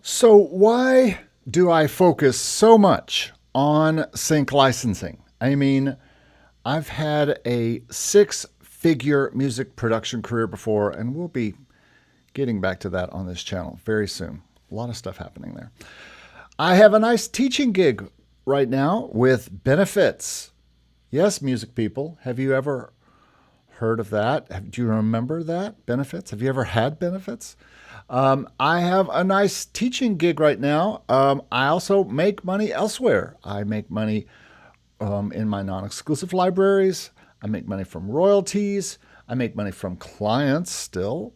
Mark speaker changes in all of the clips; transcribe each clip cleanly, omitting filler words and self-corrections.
Speaker 1: So why do I focus so much on sync licensing? I mean, I've had a six-figure music production career before, and we'll be getting back to that on this channel very soon. A lot of stuff happening there. I have a nice teaching gig right now with benefits. Yes, music people, have you ever heard of that? Do you remember that? Benefits? Have you ever had benefits? I have a nice teaching gig right now. I also make money elsewhere. I make money in my non-exclusive libraries. I make money from royalties. I make money from clients still.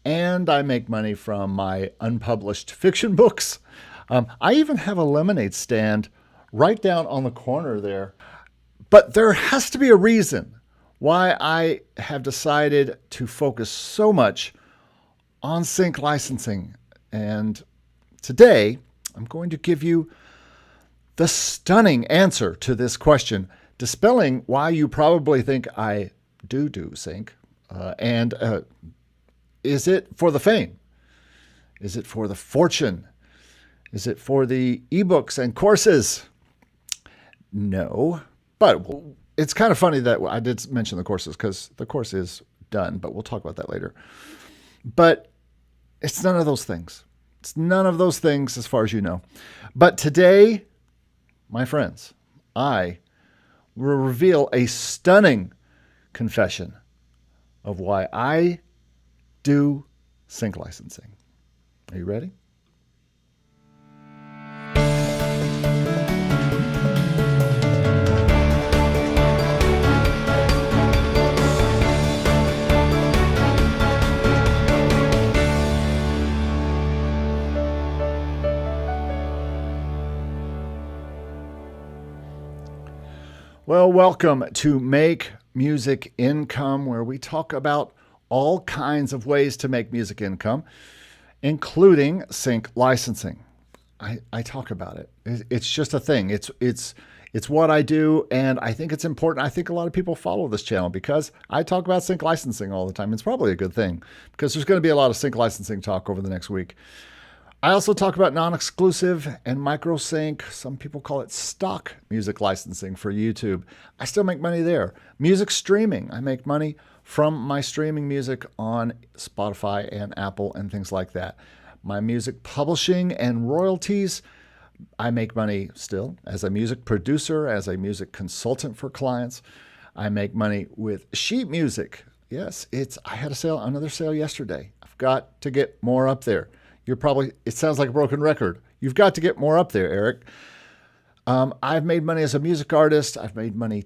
Speaker 1: And I make money from my unpublished fiction books. I even have a lemonade stand right down on the corner there. But there has to be a reason why I have decided to focus so much on sync licensing. And today, I'm going to give you the stunning answer to this question, dispelling why you probably think I do sync. Is it for the fame? Is it for the fortune? Is it for the eBooks and courses? No, but it's kind of funny that I did mention the courses because the course is done, but we'll talk about that later. But it's none of those things. It's none of those things as far as you know. But today, my friends, I will reveal a stunning confession of why I do sync licensing. Are you ready? Well, welcome to Make Music Income, where we talk about all kinds of ways to make music income, including sync licensing. I talk about it. It's just a thing. It's what I do, and I think it's important. I think a lot of people follow this channel because I talk about sync licensing all the time. It's probably a good thing because there's going to be a lot of sync licensing talk over the next week. I also talk about non-exclusive and micro-sync. Some people call it stock music licensing for YouTube. I still make money there. Music streaming. I make money from my streaming music on Spotify and Apple and things like that. My music publishing and royalties. I make money still as a music producer, as a music consultant for clients. I make money with sheet music. Yes, I had another sale yesterday. I've got to get more up there. It sounds like a broken record. You've got to get more up there, Eric. I've made money as a music artist. I've made money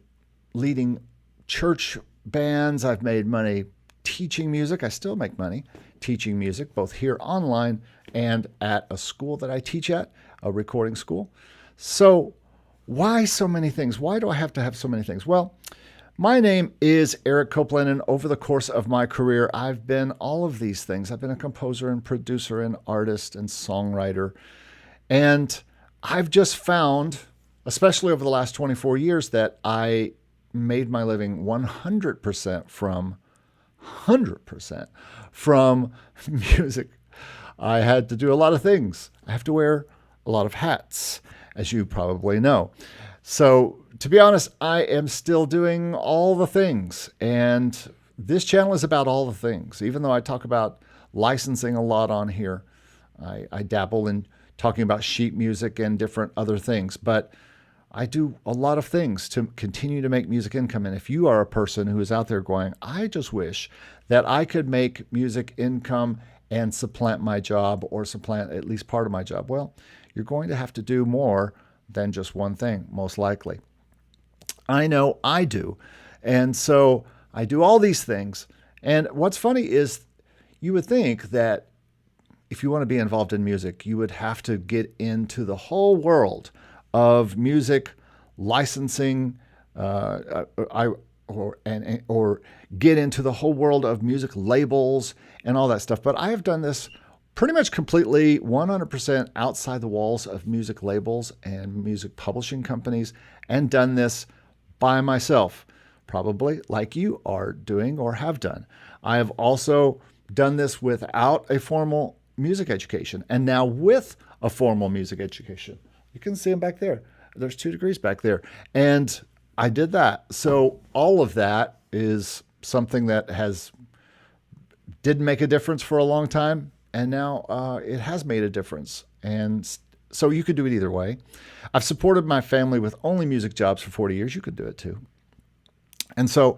Speaker 1: leading church bands. I've made money teaching music. I still make money teaching music, both here online and at a school that I teach at, a recording school. So why so many things? Why do I have to have so many things? Well, my name is Eric Copeland, and over the course of my career, I've been all of these things. I've been a composer and producer and artist and songwriter. And I've just found, especially over the last 24 years, that I made my living 100% from music. I had to do a lot of things. I have to wear a lot of hats, as you probably know. So to be honest, I am still doing all the things. And this channel is about all the things. Even though I talk about licensing a lot on here, I dabble in talking about sheet music and different other things. But I do a lot of things to continue to make music income. And if you are a person who is out there going, I just wish that I could make music income and supplant my job or supplant at least part of my job, well, you're going to have to do more than just one thing, most likely. I know I do. And so I do all these things. And what's funny is you would think that if you want to be involved in music, you would have to get into the whole world of music licensing, or get into the whole world of music labels and all that stuff. But I have done this pretty much completely 100% outside the walls of music labels and music publishing companies, and done this by myself, probably like you are doing or have done. I have also done this without a formal music education, and now with a formal music education. You can see them back there. There's 2 degrees back there. And I did that. So all of that is something that didn't make a difference for a long time, and now it has made a difference. And so you could do it either way. I've supported my family with only music jobs for 40 years. You could do it too. And so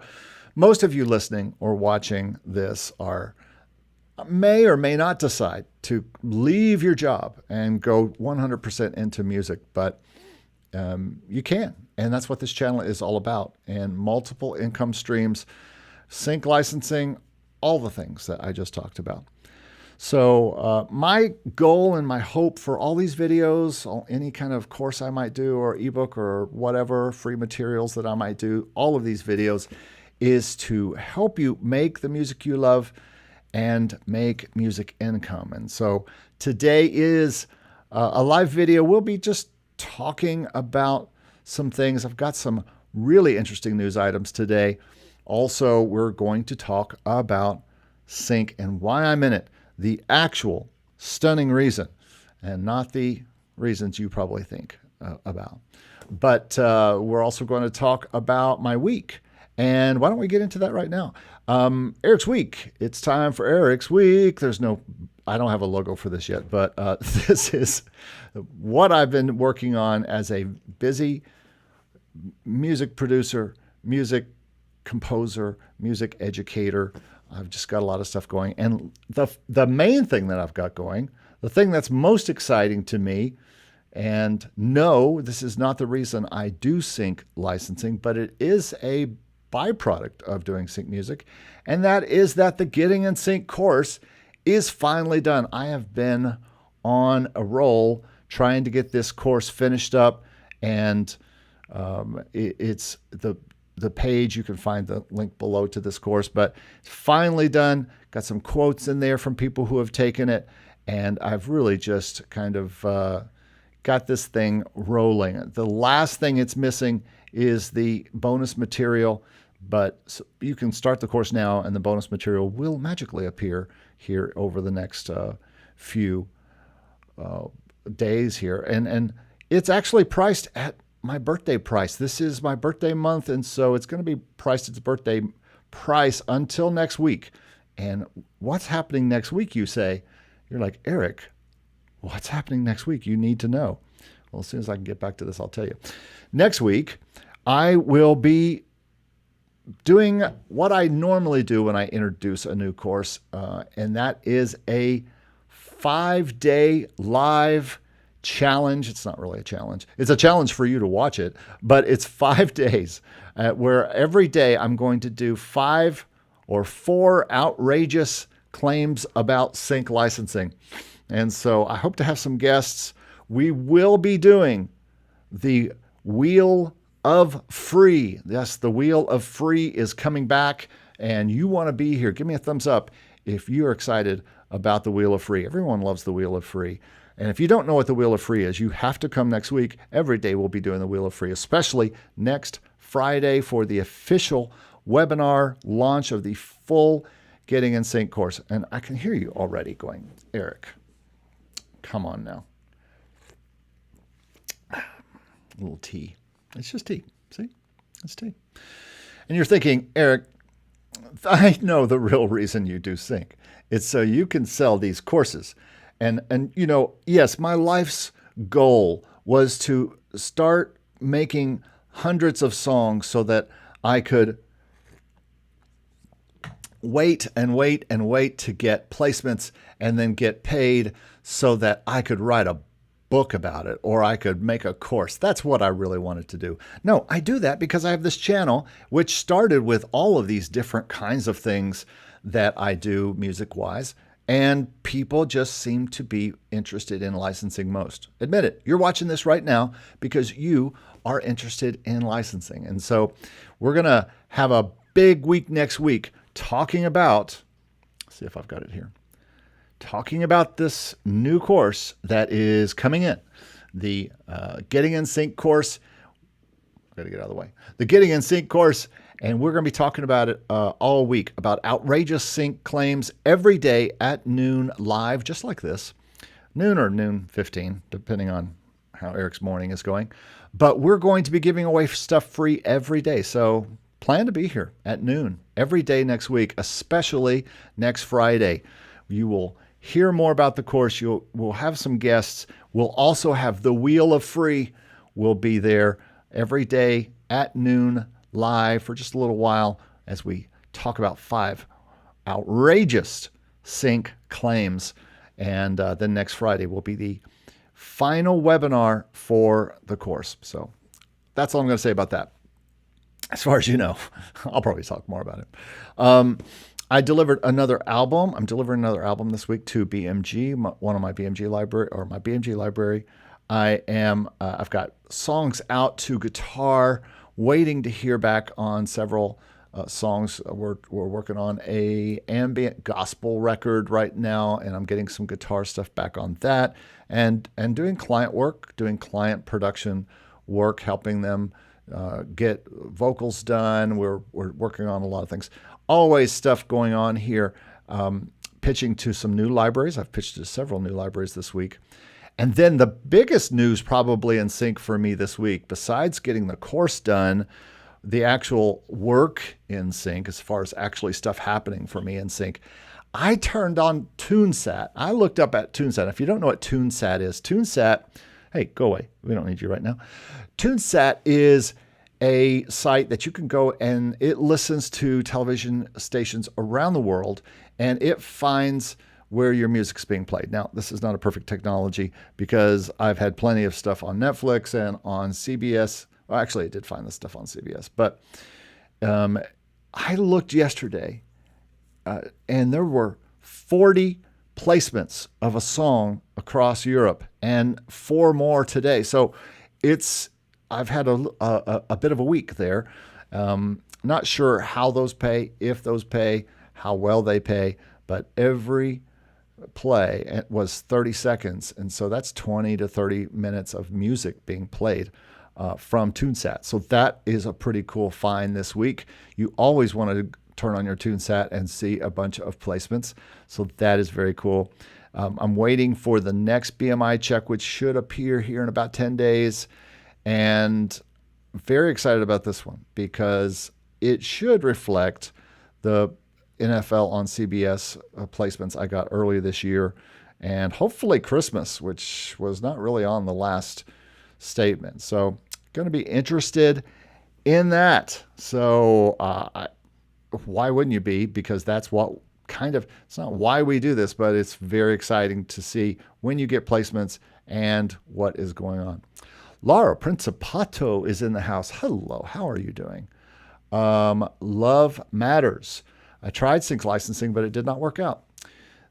Speaker 1: most of you listening or watching this may or may not decide to leave your job and go 100% into music, but you can. And that's what this channel is all about. And multiple income streams, sync licensing, all the things that I just talked about. So my goal and my hope for all these videos, any kind of course I might do or ebook or whatever free materials that I might do, all of these videos is to help you make the music you love and make music income. And so today is a live video. We'll be just talking about some things. I've got some really interesting news items today. Also, we're going to talk about sync and why I'm in it. The actual stunning reason, and not the reasons you probably think about. But we're also going to talk about my week. And why don't we get into that right now? Eric's Week. It's time for Eric's Week. I don't have a logo for this yet, but this is what I've been working on as a busy music producer, music composer, music educator. I've just got a lot of stuff going. And the main thing that I've got going, the thing that's most exciting to me, and no, this is not the reason I do sync licensing, but it is a byproduct of doing sync music, and that is that the Getting in Sync course is finally done. I have been on a roll trying to get this course finished up, and it's the page. You can find the link below to this course, but it's finally done. Got some quotes in there from people who have taken it, and I've really just kind of got this thing rolling. The last thing it's missing is the bonus material, but you can start the course now, and the bonus material will magically appear here over the next few days here. And it's actually priced at my birthday price. This is my birthday month, and so it's going to be priced at its birthday price until next week. And what's happening next week, you say? You're like, Eric, what's happening next week? You need to know. Well, as soon as I can get back to this, I'll tell you. Next week, I will be doing what I normally do when I introduce a new course, and that is a 5-day live challenge. It's not really a challenge. It's a challenge for you to watch it, but it's 5 days where every day I'm going to do 5 or 4 outrageous claims about sync licensing. And so I hope to have some guests. We will be doing the Wheel of Free. Yes, the Wheel of Free is coming back, and you want to be here. Give me a thumbs up if you're excited about the Wheel of Free. Everyone loves the Wheel of Free. And if you don't know what the Wheel of Free is, you have to come next week. Every day we'll be doing the Wheel of Free, especially next Friday for the official webinar launch of the full Getting in Sync course. And I can hear you already going, Eric, come on now. A little tea. It's just tea. See? It's tea. And you're thinking, Eric, I know the real reason you do sync. It's so you can sell these courses. And you know, yes, my life's goal was to start making hundreds of songs so that I could wait and wait and wait to get placements and then get paid so that I could write a book about it or I could make a course. That's what I really wanted to do. No, I do that because I have this channel which started with all of these different kinds of things that I do music-wise. And people just seem to be interested in licensing most. Admit it. You're watching this right now because you are interested in licensing. And so we're going to have a big week next week talking about, let's see if I've got it here, talking about this new course that is coming in, the Getting in Sync course. Got to get out of the way. The Getting in Sync course. And we're going to be talking about it all week, about outrageous sync claims every day at noon live, just like this. Noon or noon 15, depending on how Eric's morning is going. But we're going to be giving away stuff free every day. So plan to be here at noon every day next week, especially next Friday. You will hear more about the course. We'll have some guests. We'll also have the Wheel of Free. We'll be there every day at noon live for just a little while as we talk about 5 outrageous sync claims. And then next Friday will be the final webinar for the course. So that's all I'm going to say about that. As far as you know, I'll probably talk more about it. I delivered another album. I'm delivering another album this week to BMG, one of my BMG library. I've got songs out to guitar, waiting to hear back on several songs. We're working on a ambient gospel record right now, and I'm getting some guitar stuff back on that, and doing client work, doing client production work, helping them get vocals done. We're working on a lot of things. Always stuff going on here. Pitching to some new libraries. I've pitched to several new libraries this week. And then the biggest news probably in sync for me this week, besides getting the course done, the actual work in sync, as far as actually stuff happening for me in sync, I turned on TuneSat. I looked up at TuneSat. If you don't know what TuneSat is, TuneSat, hey, go away. We don't need you right now. TuneSat is a site that you can go and it listens to television stations around the world, and it finds where your music's being played. Now, this is not a perfect technology because I've had plenty of stuff on Netflix and on CBS. Well, actually, I did find this stuff on CBS, but I looked yesterday and there were 40 placements of a song across Europe and 4 more today. So I've had a bit of a week there. Not sure how those pay, if those pay, how well they pay, but every play was 30 seconds. And so that's 20 to 30 minutes of music being played from TuneSat. So that is a pretty cool find this week. You always want to turn on your TuneSat and see a bunch of placements. So that is very cool. I'm waiting for the next BMI check, which should appear here in about 10 days. And very excited about this one because it should reflect the NFL on CBS placements I got earlier this year, and hopefully Christmas, which was not really on the last statement. So going to be interested in that. So why wouldn't you be? Because that's what it's not why we do this, but it's very exciting to see when you get placements and what is going on. Laura Principato is in the house. Hello, how are you doing? Love Matters. I tried sync licensing, but it did not work out.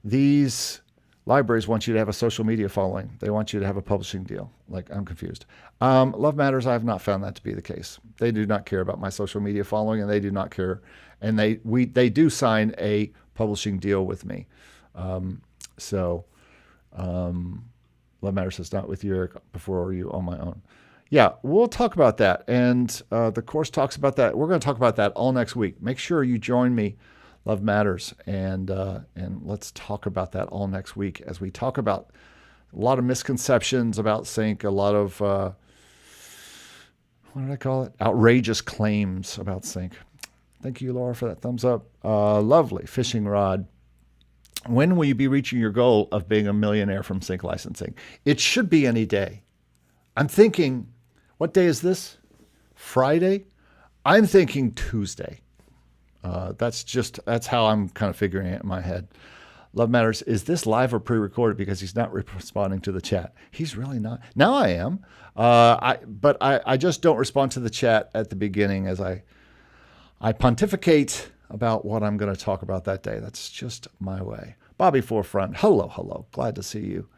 Speaker 1: These libraries want you to have a social media following. They want you to have a publishing deal. Like, I'm confused. Love Matters, I have not found that to be the case. They do not care about my social media following, and they do not care. And they do sign a publishing deal with me. Love Matters is not with you, Eric, before you on my own. Yeah, we'll talk about that. And the course talks about that. We're going to talk about that all next week. Make sure you join me, Love Matters, and let's talk about that all next week as we talk about a lot of misconceptions about sync, a lot of, what did I call it? Outrageous claims about sync. Thank you, Laura, for that thumbs up. Lovely fishing rod. When will you be reaching your goal of being a millionaire from sync licensing? It should be any day. I'm thinking, what day is this? Friday? I'm thinking Tuesday. That's how I'm kind of figuring it in my head. Love Matters, is this live or pre-recorded? Because he's not responding to the chat. He's really not. Now I am. But I just don't respond to the chat at the beginning as I pontificate about what I'm going to talk about that day. That's just my way. Bobby Forefront, hello. Glad to see you.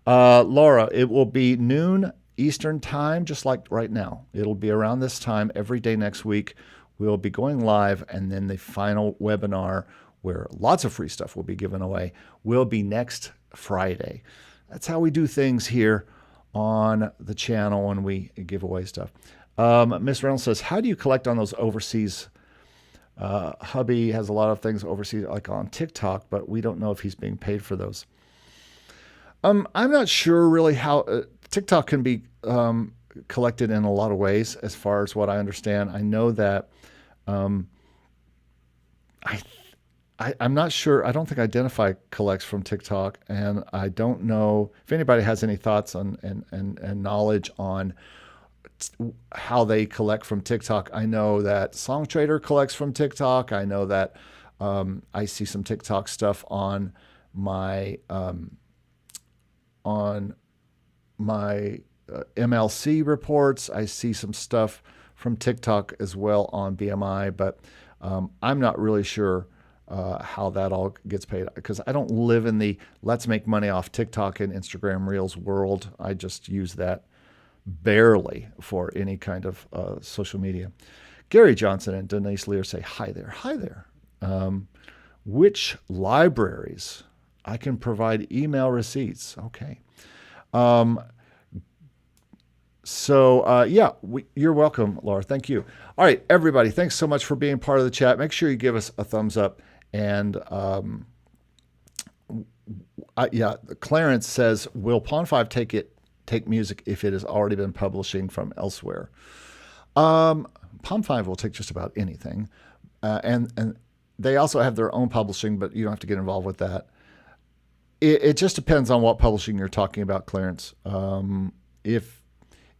Speaker 1: Laura, it will be noon Eastern time, just like right now. It'll be around this time every day next week. We'll be going live, and then the final webinar, where lots of free stuff will be given away, will be next Friday. That's how we do things here on the channel when we give away stuff. Miss Reynolds says, how do you collect on those overseas Hubby has a lot of things overseas, like on TikTok, but we don't know if he's being paid for those. I'm not sure really how TikTok can be collected in a lot of ways, as far as what I understand. I know that I'm not sure. I don't think Identifyy collects from TikTok, and I don't know if anybody has any thoughts on and knowledge on how they collect from TikTok. I know that SongTrader collects from TikTok. I know that I see some TikTok stuff on my MLC reports. I see some stuff from TikTok as well on BMI, but I'm not really sure how that all gets paid, because I don't live in the let's make money off TikTok and Instagram Reels world. I just use that barely for any kind of social media. Gary Johnson and Denise Lear say, hi there. Hi there. Which libraries? I can provide email receipts. Okay. You're welcome, Laura. Thank you. All right, everybody, thanks so much for being part of the chat. Make sure you give us a thumbs up. And Clarence says, will Pond5 take music if it has already been publishing from elsewhere? Pond5 will take just about anything. And they also have their own publishing, but you don't have to get involved with that. It just depends on what publishing you're talking about, Clarence. If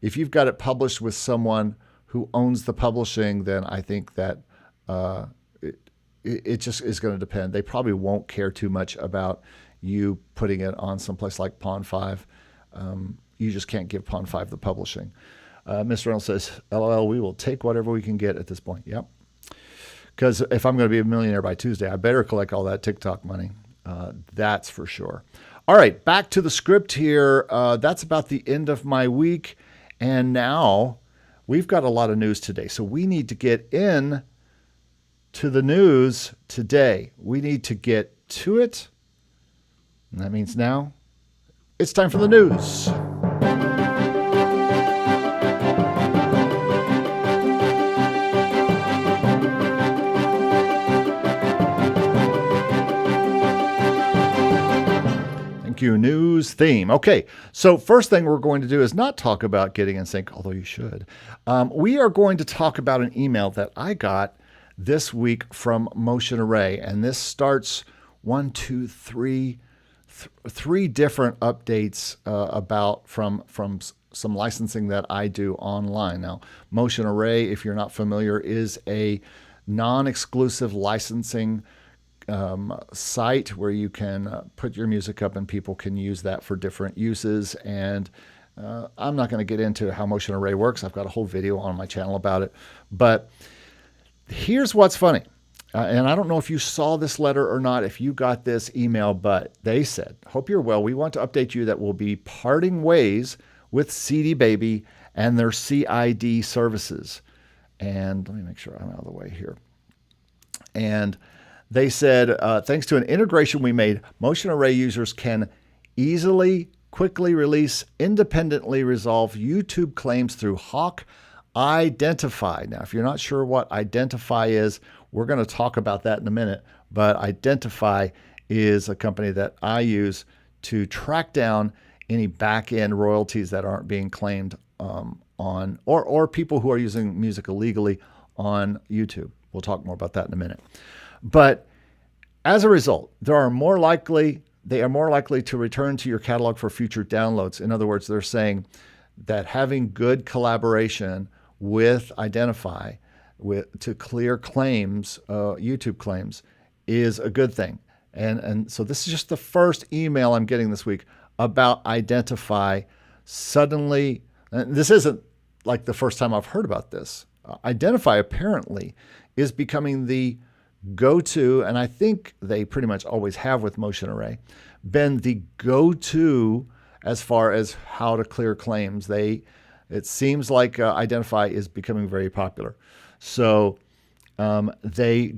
Speaker 1: you've got it published with someone who owns the publishing, then I think that it just is going to depend. They probably won't care too much about you putting it on someplace like Pond5. You just can't give Pond5 the publishing. Mr. Reynolds says, LOL, we will take whatever we can get at this point. Yep. Because if I'm going to be a millionaire by Tuesday, I better collect all that TikTok money. That's for sure. All right, back to the script here. That's about the end of my week. And now we've got a lot of news today. So we need to get in to the news today. We need to get to it. And that means now it's time for the news. News theme. Okay, so first thing we're going to do is not talk about getting in sync, although you should. We are going to talk about an email that I got this week from Motion Array, and this starts three different updates about from some licensing that I do online. Now, Motion Array, if you're not familiar, is a non-exclusive licensing site where you can put your music up and people can use that for different uses. And I'm not going to get into how Motion Array works. I've got a whole video on my channel about it. But here's what's funny. And I don't know if you saw this letter or not, if you got this email, but they said, hope you're well. We want to update you that we'll be parting ways with CD Baby and their CID services. And let me make sure I'm out of the way here. And they said, thanks to an integration we made, Motion Array users can easily, quickly release, independently resolve YouTube claims through Hawk Identifyy. Now, if you're not sure what Identifyy is, we're going to talk about that in a minute. But Identifyy is a company that I use to track down any back-end royalties that aren't being claimed on, or people who are using music illegally on YouTube. We'll talk more about that in a minute. But as a result, they are more likely to return to your catalog for future downloads. In other words, they're saying that having good collaboration with Identifyy to clear claims, YouTube claims, is a good thing. And so this is just the first email I'm getting this week about Identifyy. Suddenly, and this isn't like the first time I've heard about this. Identifyy apparently is becoming the go-to, and I think they pretty much always have with Motion Array, been the go-to as far as how to clear claims. It seems like Identifyy is becoming very popular. So they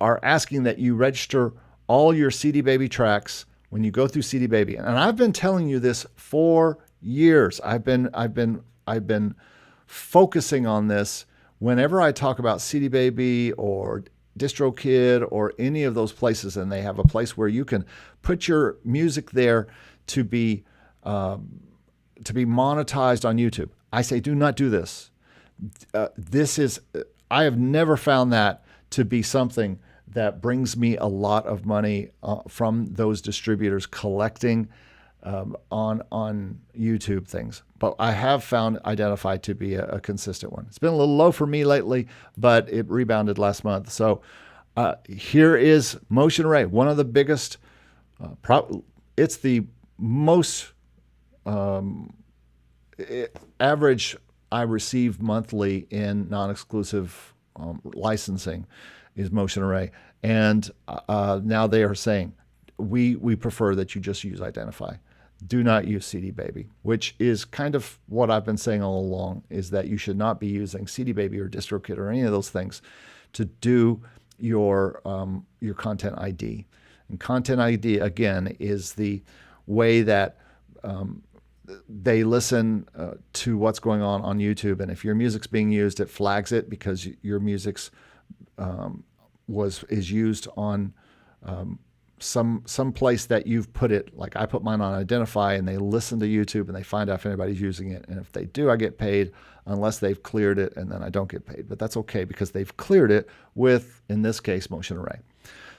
Speaker 1: are asking that you register all your CD Baby tracks when you go through CD Baby. And I've been telling you this for years. I've been focusing on this whenever I talk about CD Baby or DistroKid or any of those places, and they have a place where you can put your music there to be monetized on YouTube. I say, do not do this. I have never found that to be something that brings me a lot of money from those distributors collecting on YouTube things. But I have found Identifyy to be a consistent one. It's been a little low for me lately, but it rebounded last month. So here is Motion Array, one of the biggest. It's the most average I receive monthly in non-exclusive licensing is Motion Array. And now they are saying, we prefer that you just use Identifyy. Do not use CD Baby, which is kind of what I've been saying all along, is that you should not be using CD Baby or DistroKid or any of those things to do your Content ID. And Content ID, again, is the way that they listen to what's going on YouTube. And if your music's being used, it flags it because your music's is used on some place that you've put it. Like I put mine on Identifyy, and they listen to YouTube and they find out if anybody's using it. And if they do, I get paid, unless they've cleared it, and then I don't get paid. But that's okay because they've cleared it with, in this case, Motion Array.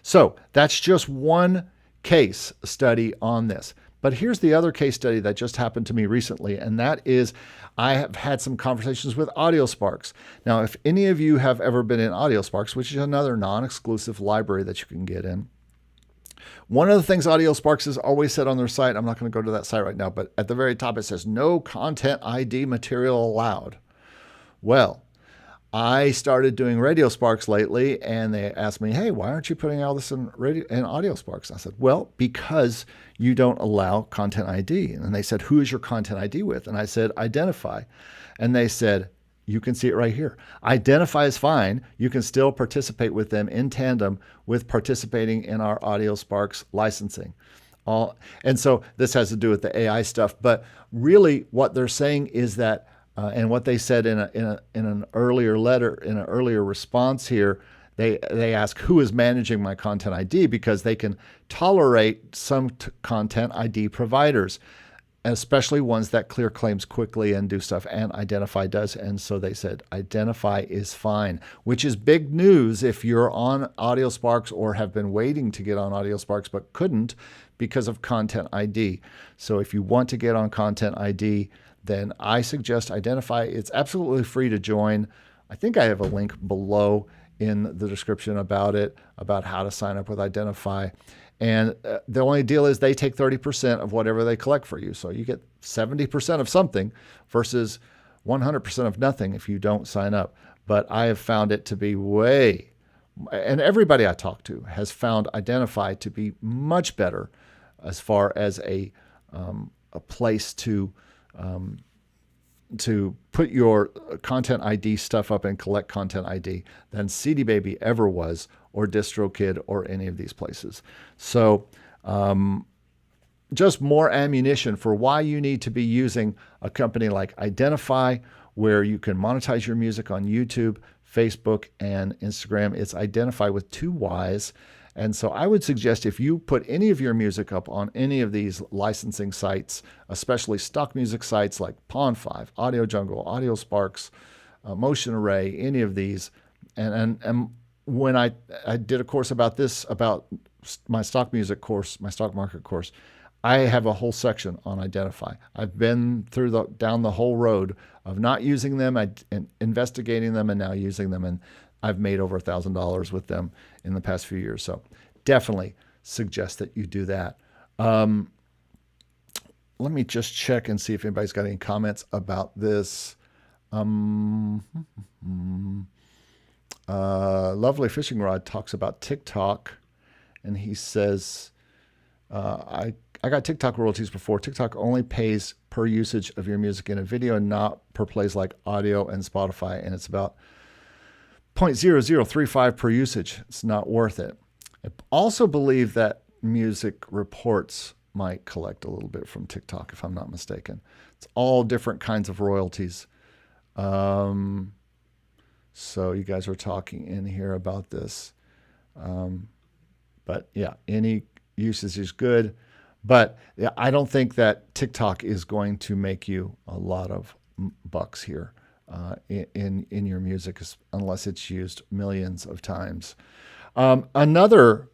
Speaker 1: So that's just one case study on this. But here's the other case study that just happened to me recently, and that is I have had some conversations with AudioSparx. Now, if any of you have ever been in AudioSparx, which is another non-exclusive library that you can get in, one of the things AudioSparx has always said on their site, I'm not going to go to that site right now, but at the very top it says, no Content ID material allowed. Well, I started doing RadioSparx lately, and they asked me, hey, why aren't you putting all this in AudioSparx? I said, well, because you don't allow Content ID. And they said, who is your Content ID with? And I said, Identifyy. And they said, you can see it right here. Identifyy is fine. You can still participate with them in tandem with participating in our AudioSparx licensing. And so this has to do with the AI stuff. But really what they're saying is that and what they said in an earlier letter, in an earlier response here, they ask who is managing my Content ID, because they can tolerate some Content ID providers, especially ones that clear claims quickly and do stuff, and Identifyy does. And so they said Identifyy is fine, which is big news if you're on AudioSparx or have been waiting to get on AudioSparx but couldn't because of Content ID. So if you want to get on Content ID, then I suggest Identifyy. It's absolutely free to join. I think I have a link below in the description about it, about how to sign up with Identifyy. And the only deal is they take 30% of whatever they collect for you. So you get 70% of something versus 100% of nothing if you don't sign up. But I have found it to be and everybody I talk to has found Identifyy to be much better as far as a place to put your Content ID stuff up and collect Content ID than CD Baby ever was, or DistroKid, or any of these places. So just more ammunition for why you need to be using a company like Identifyy, where you can monetize your music on YouTube, Facebook, and Instagram. It's Identifyy with 2 Ys. And so I would suggest if you put any of your music up on any of these licensing sites, especially stock music sites like Pond5, Audio Jungle, AudioSparx, Motion Array, any of these, and when I did a course about this, about my stock music course, my stock market course, I have a whole section on Identifyy. I've been down the whole road of not using them and investigating them and now using them, and I've made over $1,000 with them in the past few years. So definitely suggest that you do that. Let me just check and see if anybody's got any comments about this. Lovely Fishing Rod talks about TikTok, and he says, I got TikTok royalties before. TikTok only pays per usage of your music in a video and not per plays like audio and Spotify, and it's about 0.0035 per usage. It's not worth it. I also believe that Music Reports might collect a little bit from TikTok, if I'm not mistaken. It's all different kinds of royalties. So you guys are talking in here about this. But yeah, any usage is good. But yeah, I don't think that TikTok is going to make you a lot of bucks here in your music unless it's used millions of times. Another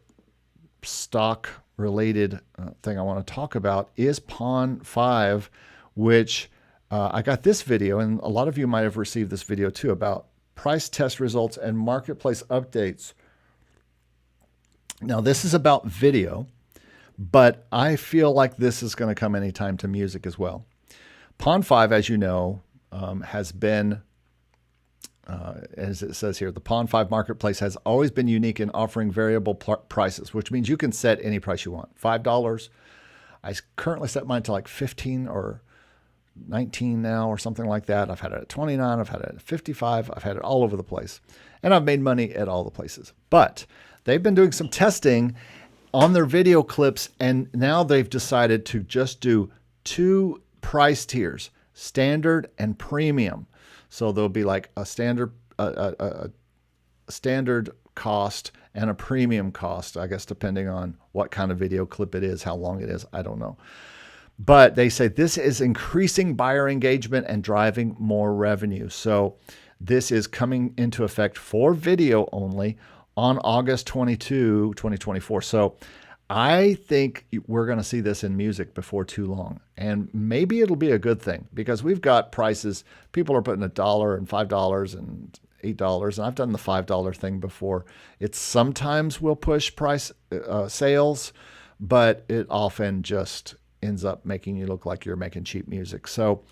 Speaker 1: stock related thing I want to talk about is Pond5, which I got this video, and a lot of you might have received this video too, about price test results and marketplace updates. Now, this is about video, but I feel like this is going to come anytime to music as well. Pond5, as you know, has been, as it says here, the Pond5 marketplace has always been unique in offering variable prices, which means you can set any price you want. $5. I currently set mine to like 15 or 19 now or something like that. I've had it at 29. I've had it at 55. I've had it all over the place. And I've made money at all the places. But they've been doing some testing on their video clips, and now they've decided to just do 2 price tiers, standard and premium. So there'll be like a standard cost and a premium cost, I guess, depending on what kind of video clip it is, how long it is, I don't know. But they say this is increasing buyer engagement and driving more revenue. So this is coming into effect for video only on August 22, 2024. So I think we're going to see this in music before too long. And maybe it'll be a good thing because we've got prices. People are putting $1 and $5 and $8. And I've done the $5 thing before. It sometimes will push price sales, but it often just ends up making you look like you're making cheap music. So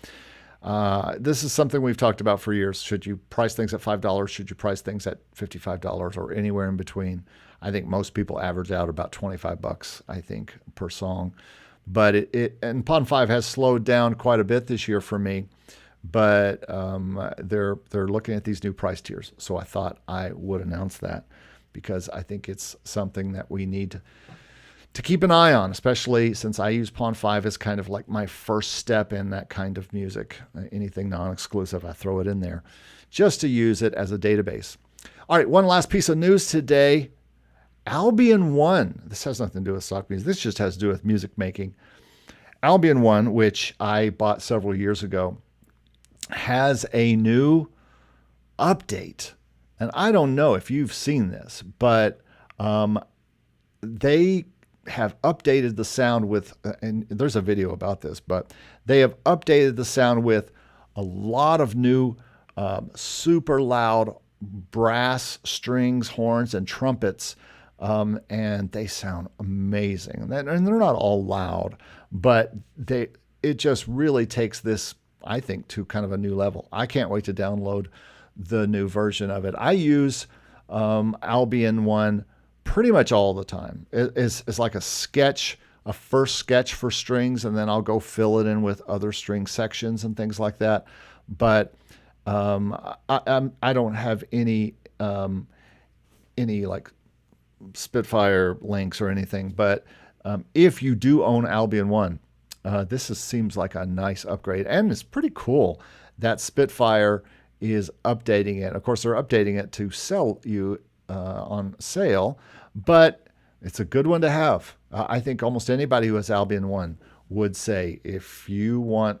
Speaker 1: this is something we've talked about for years. Should you price things at $5? Should you price things at $55 or anywhere in between? I think most people average out about $25, I think, per song. But and Pond5 has slowed down quite a bit this year for me. But they're looking at these new price tiers. So I thought I would announce that because I think it's something that we need to keep an eye on, especially since I use Pond5 as kind of like my first step in that kind of music. Anything non-exclusive, I throw it in there just to use it as a database. All right, one last piece of news today. Albion One. This has nothing to do with stock music. This just has to do with music making. Albion One, which I bought several years ago, has a new update. And I don't know if you've seen this, but they have updated the sound with, and there's a video about this, but they have updated the sound with a lot of new super loud brass strings, horns, and trumpets, and they sound amazing. And they're not all loud, but it just really takes this, I think, to kind of a new level. I can't wait to download the new version of it. I use Albion One pretty much all the time. It's like a sketch, a first sketch for strings, and then I'll go fill it in with other string sections and things like that. But I don't have any like Spitfire links or anything. But if you do own Albion One, seems like a nice upgrade, and it's pretty cool that Spitfire is updating it. Of course, they're updating it to sell you on sale, but it's a good one to have. I think almost anybody who has Albion One would say if you want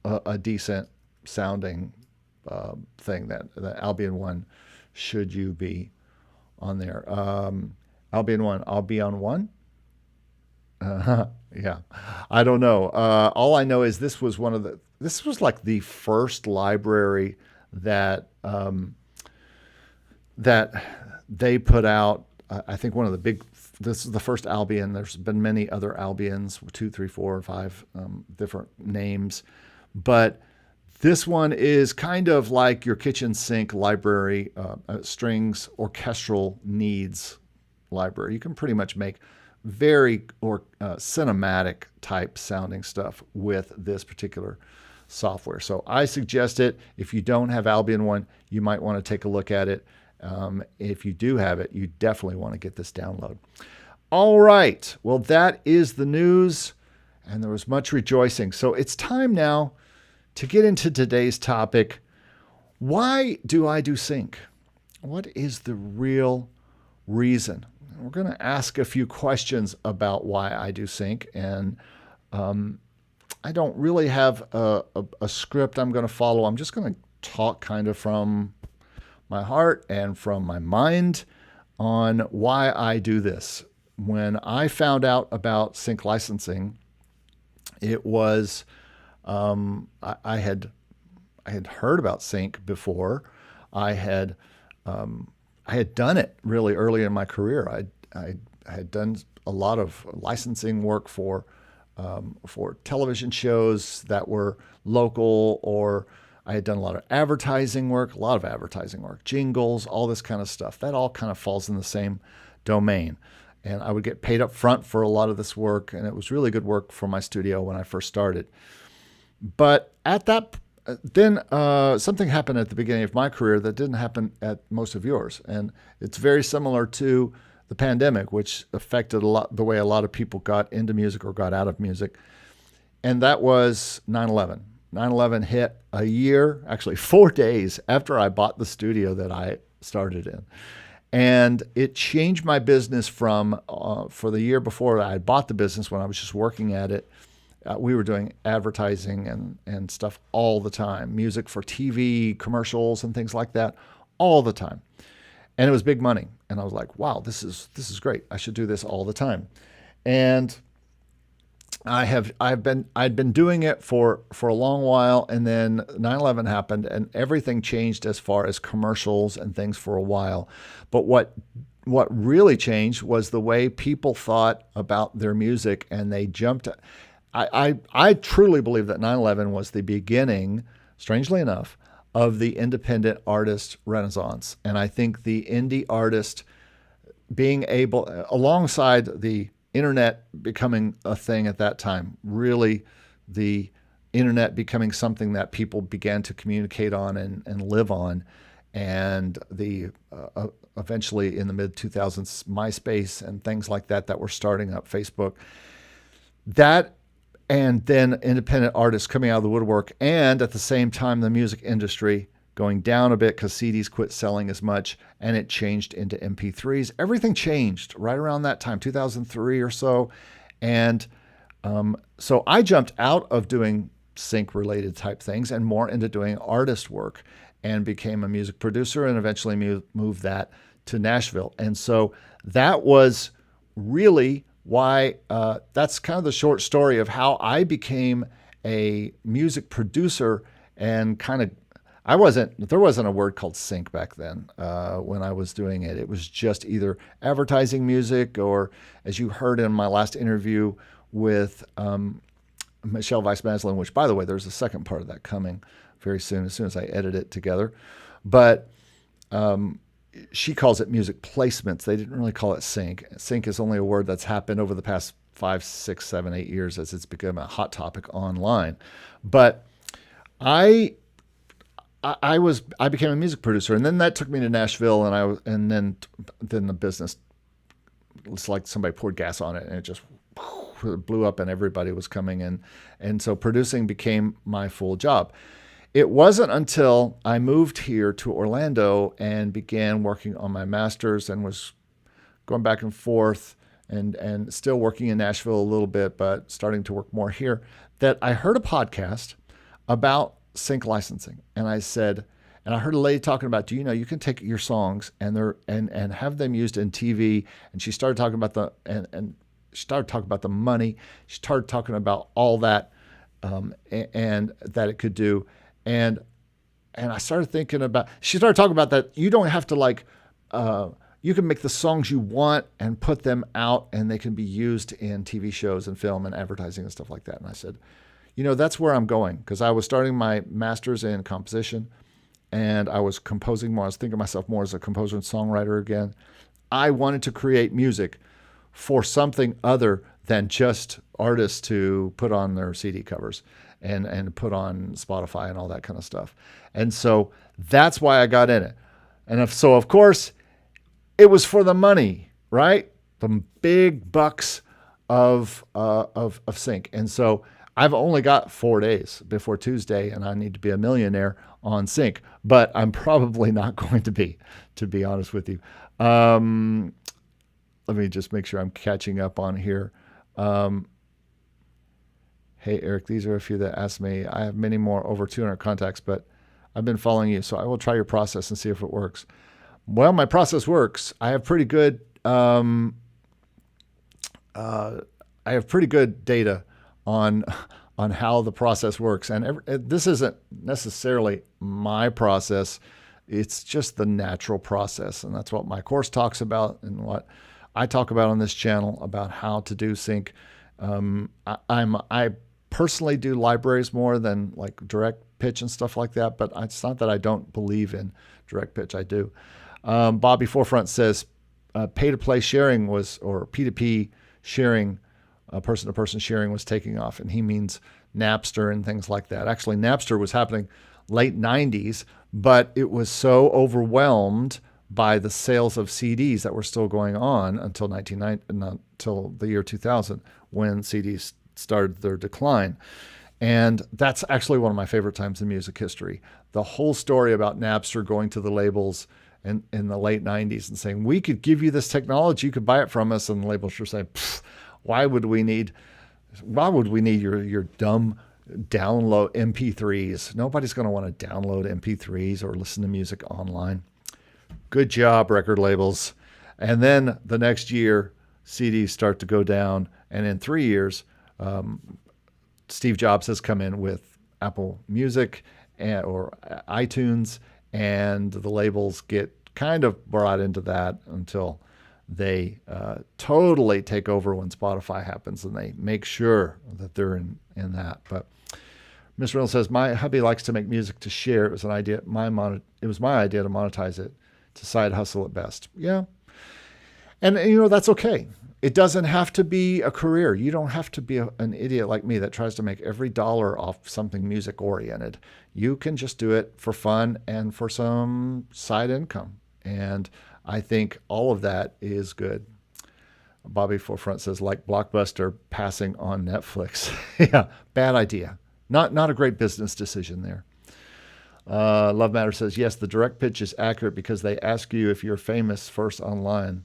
Speaker 1: a decent sounding thing, that Albion One should you be on there. Albion One, I'll be on one. Yeah, I don't know. All I know is this was like the first library that they put out. I think this is the first Albion. There's been many other Albions, 2, 3, 4, 5 different names. But this one is kind of like your kitchen sink library, strings, orchestral needs library. You can pretty much make very cinematic type sounding stuff with this particular software. So I suggest it. If you don't have Albion One, you might want to take a look at it. If you do have it, you definitely want to get this download. All right. Well, that is the news, and there was much rejoicing. So it's time now to get into today's topic. Why do I do sync? What is the real reason. We're going to ask a few questions about why I do sync, and I don't really have a script I'm going to follow. I'm just going to talk kind of from my heart and from my mind on why I do this. When I found out about sync licensing, it was I had heard about sync before. I had done it really early in my career. I had done a lot of licensing work for television shows that were local, or I had done a lot of advertising work, jingles, all this kind of stuff. That all kind of falls in the same domain. And I would get paid up front for a lot of this work, and it was really good work for my studio when I first started. But then something happened at the beginning of my career that didn't happen at most of yours. And it's very similar to the pandemic, which affected a lot the way a lot of people got into music or got out of music. And that was 9/11. 9/11 hit a year, actually 4 days after I bought the studio that I started in. And it changed my business from, for the year before I had bought the business, when I was just working at it, we were doing advertising and stuff all the time, music for TV, commercials and things like that all the time. And it was big money. And I was like, wow, this is great. I should do this all the time. And I'd been doing it for a long while, and then 9/11 happened and everything changed as far as commercials and things for a while. But what really changed was the way people thought about their music, and they jumped. I truly believe that 9/11 was the beginning, strangely enough, of the independent artist renaissance. And I think the indie artist being able, alongside the internet becoming a thing at that time, really the internet becoming something that people began to communicate on and live on, and the eventually in the mid-2000s, MySpace and things like that were starting up, Facebook, that, and then independent artists coming out of the woodwork, and at the same time the music industry going down a bit because CDs quit selling as much, and it changed into MP3s. Everything changed right around that time, 2003 or so. And so I jumped out of doing sync-related type things and more into doing artist work, and became a music producer, and eventually moved that to Nashville. And so that was really why, that's kind of the short story of how I became a music producer. And kind of, there wasn't a word called sync back then when I was doing it. It was just either advertising music, or, as you heard in my last interview with Michelle Weiss-Maslin, which, by the way, there's a second part of that coming very soon, as soon as I edit it together. But she calls it music placements. They didn't really call it sync. Sync is only a word that's happened over the past 5, 6, 7, 8 years as it's become a hot topic online. But I became a music producer, and then that took me to Nashville, and then the business, it's like somebody poured gas on it, and it just blew up, and everybody was coming in, and so producing became my full job. It wasn't until I moved here to Orlando and began working on my master's, and was going back and forth, and still working in Nashville a little bit, but starting to work more here, that I heard a podcast about sync licensing. And I heard a lady talking about, do you know you can take your songs and have them used in TV? And she started talking about the money. She started talking about all that, and that it could do. And I started thinking about, she started talking about that you don't have to you can make the songs you want and put them out, and they can be used in TV shows and film and advertising and stuff like that. And I said, that's where I'm going, because I was starting my master's in composition, and I was composing more. I was thinking of myself more as a composer and songwriter again. I wanted to create music for something other than just artists to put on their CD covers and put on Spotify and all that kind of stuff. And so that's why I got in it. And so, of course, it was for the money, right? The big bucks of sync. And so I've only got 4 days before Tuesday, and I need to be a millionaire on sync, but I'm probably not going to be honest with you. Let me just make sure I'm catching up on here. Hey, Eric, these are a few that asked me. I have many more, over 200 contacts, but I've been following you, so I will try your process and see if it works. Well, my process works. I have pretty good data on how the process works. And this isn't necessarily my process. It's just the natural process. And that's what my course talks about and what I talk about on this channel about how to do sync. I personally do libraries more than like direct pitch and stuff like that, but it's not that I don't believe in direct pitch. I do. Bobby Forefront says pay-to-play sharing or P2P sharing, person-to-person sharing was taking off, and he means Napster and things like that. Actually, Napster was happening late 90s, but it was so overwhelmed by the sales of CDs that were still going on until the year 2000, when CDs started their decline. And that's actually one of my favorite times in music history. The whole story about Napster going to the labels in the late 90s and saying, we could give you this technology, you could buy it from us. And the labels were saying, why would we need your dumb download MP3s? Nobody's going to want to download MP3s or listen to music online. Good job, record labels. And then the next year, CDs start to go down. And in 3 years, Steve Jobs has come in with Apple Music or iTunes, and the labels get kind of brought into that until they totally take over when Spotify happens, and they make sure that they're in that. But Mr. Reynolds says, my hubby likes to make music to share. It was my idea to monetize it, to side hustle at best. Yeah. And that's okay. It doesn't have to be a career. You don't have to be an idiot like me that tries to make every dollar off something music oriented. You can just do it for fun and for some side income. And I think all of that is good. Bobby Forefront says, like Blockbuster passing on Netflix. Yeah, bad idea. Not a great business decision there. Love Matter says, yes, the direct pitch is accurate because they ask you if you're famous first online.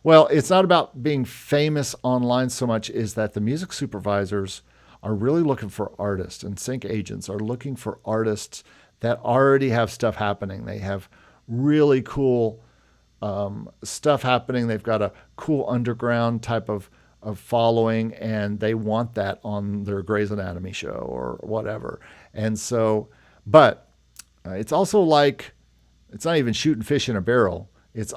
Speaker 1: Well, it's not about being famous online so much as that the music supervisors are really looking for artists, and sync agents are looking for artists that already have stuff happening. They have really cool stuff happening. They've got a cool underground type of following, and they want that on their Grey's Anatomy show or whatever. And so, but it's also like, it's not even shooting fish in a barrel. It's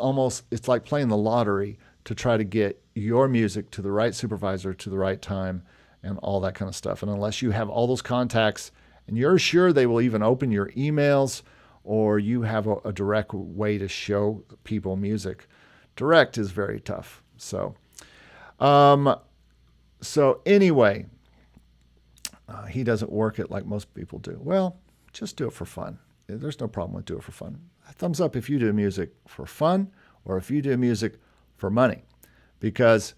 Speaker 1: like playing the lottery to try to get your music to the right supervisor to the right time and all that kind of stuff. And unless you have all those contacts and you're sure they will even open your emails, or you have a direct way to show people music, direct is very tough. So anyway, he doesn't work it like most people do. Well, just do it for fun. There's no problem with do it for fun. Thumbs up if you do music for fun or if you do music for money, because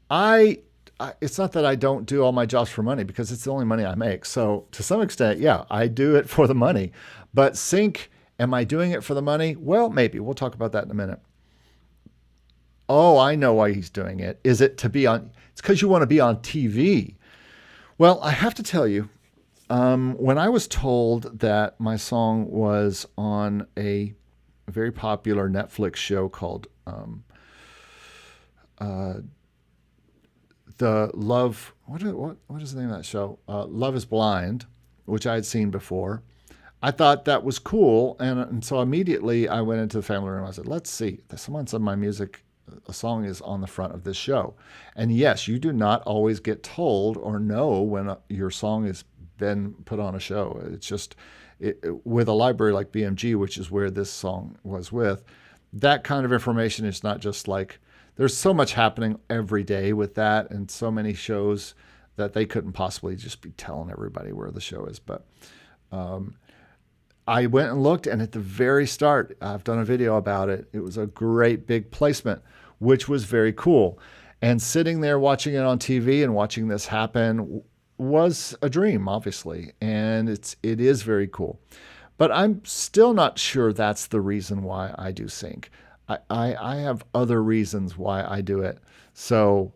Speaker 1: it's not that I don't do all my jobs for money, because it's the only money I make. So to some extent, yeah, I do it for the money. But sync, am I doing it for the money? Well, maybe. We'll talk about that in a minute. Oh, I know why he's doing it. Is it to be on? It's because you want to be on TV. Well, I have to tell you, when I was told that my song was on a very popular Netflix show called the Love, what is the name of that show? Love is Blind, which I had seen before. I thought that was cool, and so immediately I went into the family room. I said, let's see. Someone said my music, a song is on the front of this show. And yes, you do not always get told or know when your song has been put on a show. It's just, with a library like BMG, which is where this song was with, that kind of information is not just like, there's so much happening every day with that, and so many shows that they couldn't possibly just be telling everybody where the show is. But I went and looked, and at the very start, I've done a video about it. It was a great big placement, which was very cool. And sitting there watching it on TV and watching this happen, was a dream, obviously, and it is very cool. But I'm still not sure that's the reason why I do sync. I have other reasons why I do it. So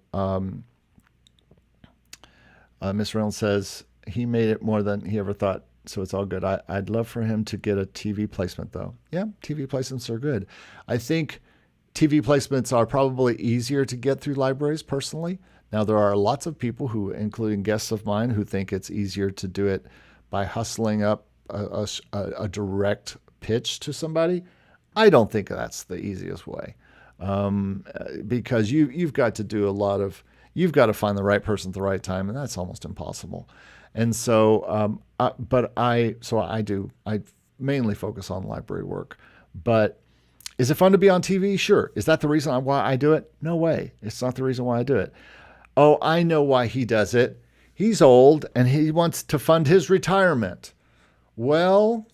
Speaker 1: Miss Reynolds says he made it more than he ever thought, so it's all good. I'd love for him to get a TV placement, though. Yeah, TV placements are good. I think TV placements are probably easier to get through libraries personally. Now, there are lots of people who, including guests of mine, who think it's easier to do it by hustling up a direct pitch to somebody. I don't think that's the easiest way, because you've got to do a lot of, you've got to find the right person at the right time, and that's almost impossible. And so, I mainly focus on library work. But is it fun to be on TV? Sure. Is that the reason why I do it? No way. It's not the reason why I do it. Oh, I know why he does it. He's old and he wants to fund his retirement. Well,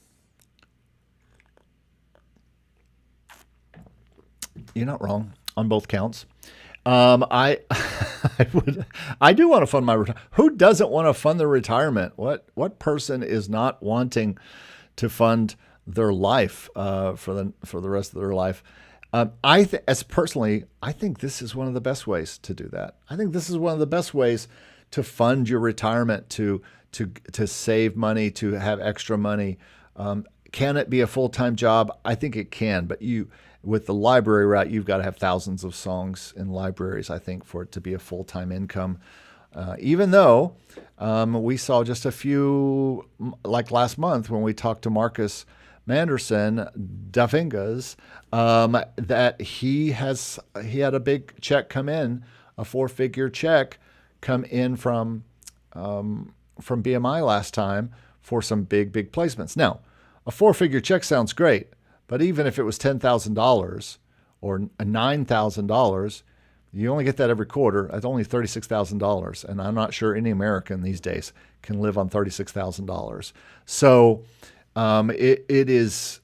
Speaker 1: you're not wrong on both counts. I I do want to fund my retirement. Who doesn't want to fund their retirement? What person is not wanting to fund their life for the rest of their life? As personally, I think this is one of the best ways to do that. I think this is one of the best ways to fund your retirement, to save money, to have extra money. Can it be a full-time job? I think it can, but with the library route, you've got to have thousands of songs in libraries, I think, for it to be a full-time income. Even though we saw just a few, like last month when we talked to Marcus Manderson, Dafingas, that he had a big check come in, a 4-figure check come in from BMI last time for some big placements. Now, a 4-figure check sounds great, but even if it was $10,000 or $9,000, you only get that every quarter. That's only $36,000, and I'm not sure any American these days can live on $36,000. So it is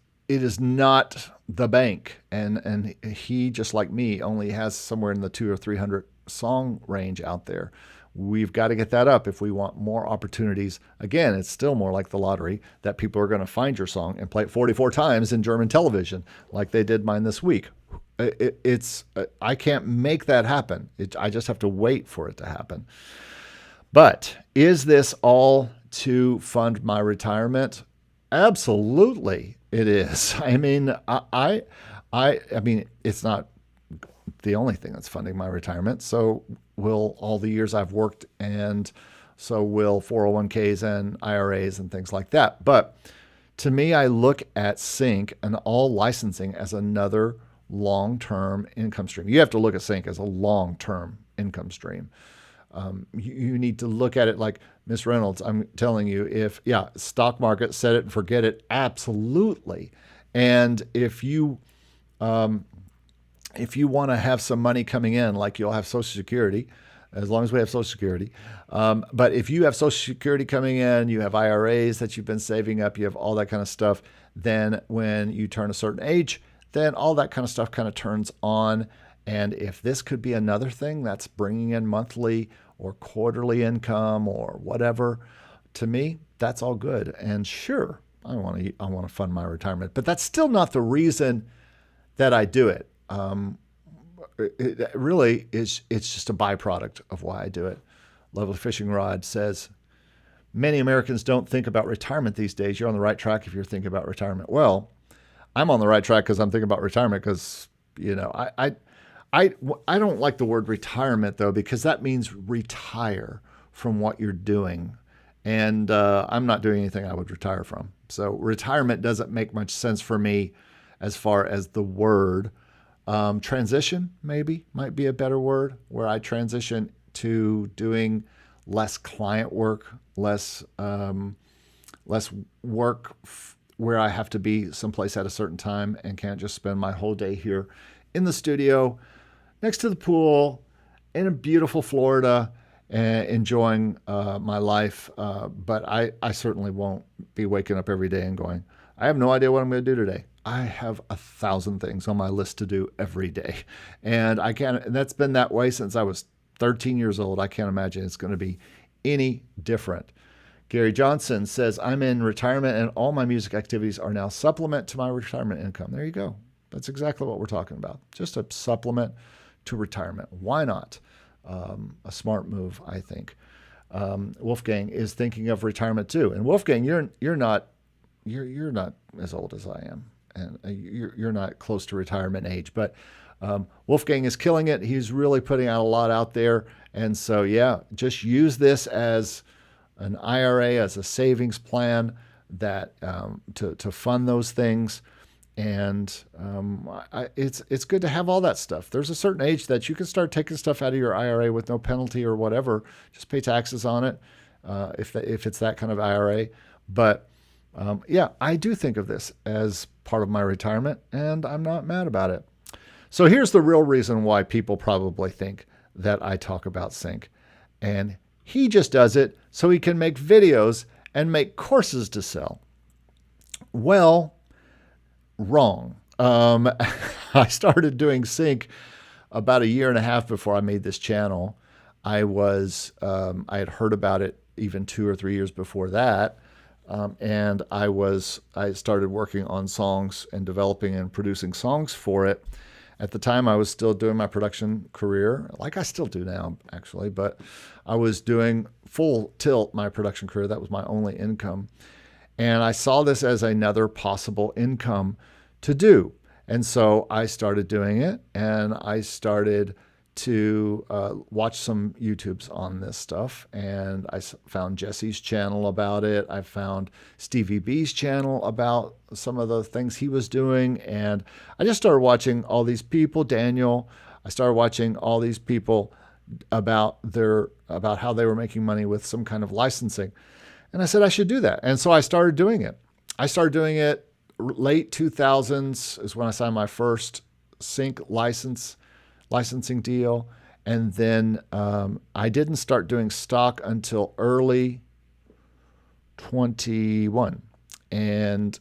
Speaker 1: not the bank, and he, just like me, only has somewhere in the 200 or 300 song range out there. We've got to get that up if we want more opportunities. Again, it's still more like the lottery that people are going to find your song and play it 44 times in German television, like they did mine this week. I can't make that happen. I just have to wait for it to happen. But is this all to fund my retirement? Absolutely, it is. I mean, I mean, it's not the only thing that's funding my retirement. So will all the years I've worked, and so will 401ks and IRAs and things like that. But to me, I look at sync and all licensing as another long-term income stream. You have to look at sync as a long-term income stream. You need to look at it like Miss Reynolds. I'm telling you, stock market, set it and forget it. Absolutely. And if you want to have some money coming in, like you'll have Social Security, as long as we have Social Security. But if you have Social Security coming in, you have IRAs that you've been saving up, you have all that kind of stuff, then when you turn a certain age, then all that kind of stuff kind of turns on. And if this could be another thing that's bringing in monthly or quarterly income or whatever, to me, that's all good. And sure, I want to fund my retirement, but that's still not the reason that I do it. It really is. It's just a byproduct of why I do it. Lovely Fishing Rod says, many Americans don't think about retirement these days. You're on the right track if you're thinking about retirement. Well, I'm on the right track because I'm thinking about retirement because, I don't like the word retirement, though, because that means retire from what you're doing. And I'm not doing anything I would retire from. So retirement doesn't make much sense for me as far as the word. Transition maybe might be a better word, where I transition to doing less client work, less work where I have to be someplace at a certain time and can't just spend my whole day here in the studio next to the pool in a beautiful Florida, enjoying my life. But I certainly won't be waking up every day and going, I have no idea what I'm going to do today. I have 1,000 things on my list to do every day. And that's been that way since I was 13 years old. I can't imagine it's going to be any different. Gary Johnson says, I'm in retirement and all my music activities are now supplement to my retirement income. There you go. That's exactly what we're talking about. Just a supplement to retirement. Why not? A smart move, I think. Wolfgang is thinking of retirement too. And Wolfgang, you're not as old as I am, and you're not close to retirement age. But Wolfgang is killing it. He's really putting out a lot out there. And so, yeah, just use this as an IRA, as a savings plan that to fund those things. And it's good to have all that stuff. There's a certain age that you can start taking stuff out of your IRA with no penalty or whatever. Just pay taxes on it if it's that kind of IRA. But yeah, I do think of this as part of my retirement, and I'm not mad about it. So here's the real reason why people probably think that I talk about Sync. And he just does it so he can make videos and make courses to sell. Well, wrong. I started doing Sync about 1.5 years before I made this channel. I had heard about it even 2 or 3 years before that. And I started working on songs and developing and producing songs for it. At the time, I was still doing my production career, like I still do now, actually, but I was doing full tilt my production career. That was my only income. And I saw this as another possible income to do. And so I started doing it, and I started to watch some YouTubes on this stuff. And I found Jesse's channel about it. I found Stevie B's channel about some of the things he was doing. And I just started watching all these people, Daniel. I started watching all these people about how they were making money with some kind of licensing. And I said I should do that. And so I started doing it. I started doing it late 2000s is when I signed my first Sync licensing deal. And then I didn't start doing stock until early 21. And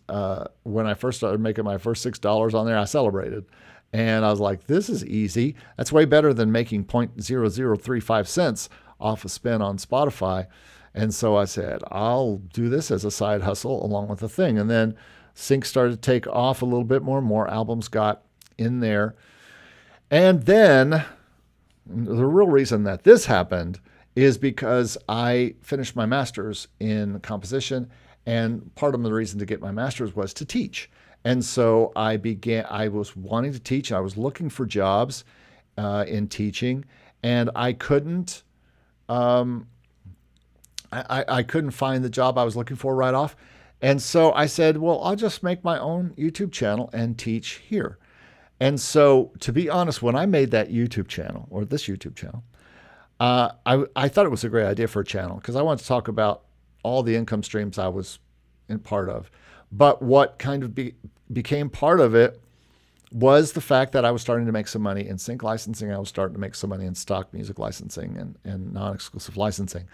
Speaker 1: when I first started making my first $6 on there, I celebrated. And I was like, this is easy. That's way better than making 0.0035 cents off a spin on Spotify. And so I said, I'll do this as a side hustle along with the thing. And then Sync started to take off a little bit more albums got in there. And then the real reason that this happened is because I finished my master's in composition. And part of the reason to get my master's was to teach. And so I was wanting to teach. I was looking for jobs in teaching, and I couldn't find the job I was looking for right off. And so I said, well, I'll just make my own YouTube channel and teach here. And so, to be honest, when I made that YouTube channel, or this YouTube channel, I thought it was a great idea for a channel because I wanted to talk about all the income streams I was in part of. But what kind of became part of it was the fact that I was starting to make some money in Sync licensing. I was starting to make some money in stock music licensing and non-exclusive licensing.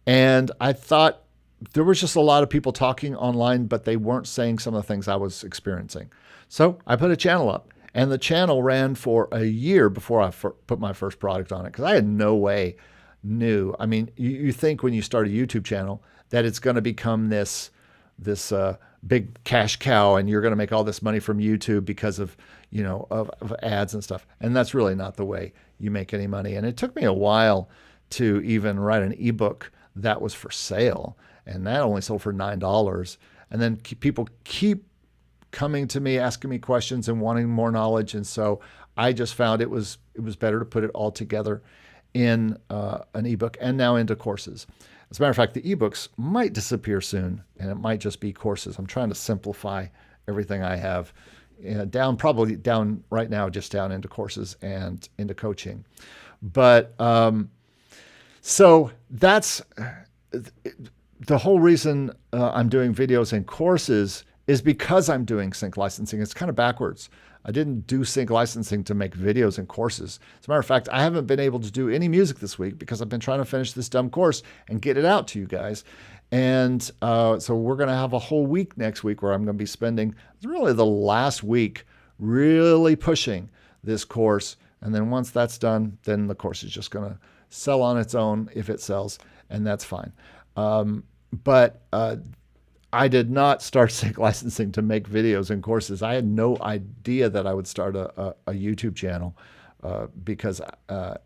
Speaker 1: And I thought there was just a lot of people talking online, but they weren't saying some of the things I was experiencing. So I put a channel up. And the channel ran for 1 year before I put my first product on it because I had no way knew. I mean, you think when you start a YouTube channel that it's going to become this big cash cow and you're going to make all this money from YouTube because of ads and stuff. And that's really not the way you make any money. And it took me a while to even write an ebook that was for sale. And that only sold for $9. And then people keep coming to me, asking me questions and wanting more knowledge. And so I just found it was better to put it all together in an ebook and now into courses. As a matter of fact, the ebooks might disappear soon and it might just be courses. I'm trying to simplify everything I have probably down right now, just down into courses and into coaching. But so that's the whole reason I'm doing videos and courses is because I'm doing Sync licensing. It's kind of backwards. I didn't do Sync licensing to make videos and courses. As a matter of fact, I haven't been able to do any music this week because I've been trying to finish this dumb course and get it out to you guys. And so we're going to have a whole week next week where I'm going to be spending really the last week really pushing this course. And then once that's done, then the course is just going to sell on its own if it sells. and that's fine. But I did not start sync licensing to make videos and courses. I had no idea that I would start a YouTube channel because at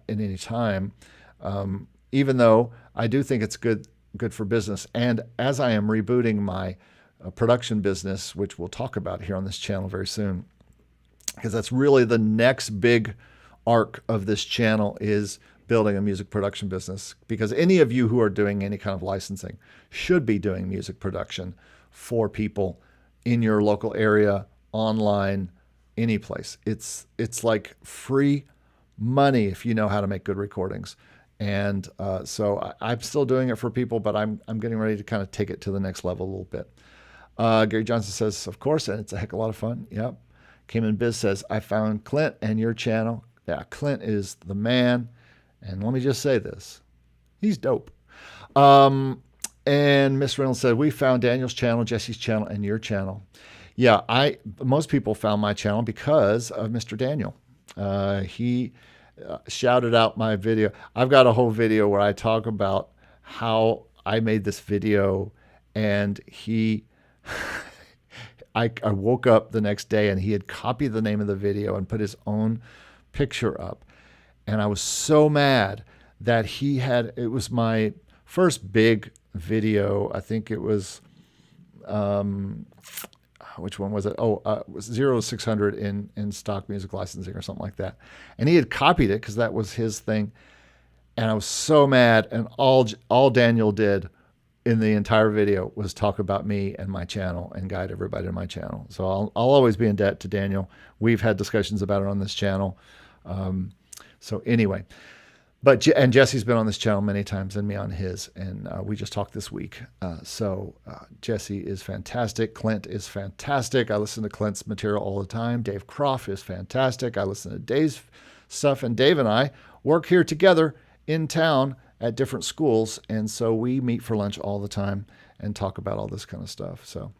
Speaker 1: any time, even though I do think it's good for business, and as I am rebooting my production business, which we'll talk about here on this channel very soon, because that's really the next big arc of this channel, is building a music production business. Because any of you who are doing any kind of licensing should be doing music production for people in your local area, online, any place. It's like free money if you know how to make good recordings. And so I'm still doing it for people, but I'm getting ready to kind of take it to the next level a little bit. Gary Johnson says, of course, and it's a heck of a lot of fun. Yep. Cayman Biz says, I found Clint and your channel. Yeah, Clint is the man. And let me just say this, he's dope. And Miss Reynolds said, we found Daniel's channel, Jesse's channel, and your channel. Yeah, most people found my channel because of Mr. Daniel. He shouted out my video. I've got a whole video where I talk about how I made this video, and I woke up the next day and he had copied the name of the video and put his own picture up. And I was so mad that it was my first big video. I think it was, which one was it? Oh, it was 0600 in stock music licensing or something like that. And he had copied it because that was his thing. And I was so mad. And all Daniel did in the entire video was talk about me and my channel and guide everybody to my channel. So I'll always be in debt to Daniel. We've had discussions about it on this channel. So anyway, and Jesse's been on this channel many times and me on his, and we just talked this week. So Jesse is fantastic. Clint is fantastic. I listen to Clint's material all the time. Dave Croft is fantastic. I listen to Dave's stuff, and Dave and I work here together in town at different schools, and so we meet for lunch all the time and talk about all this kind of stuff. So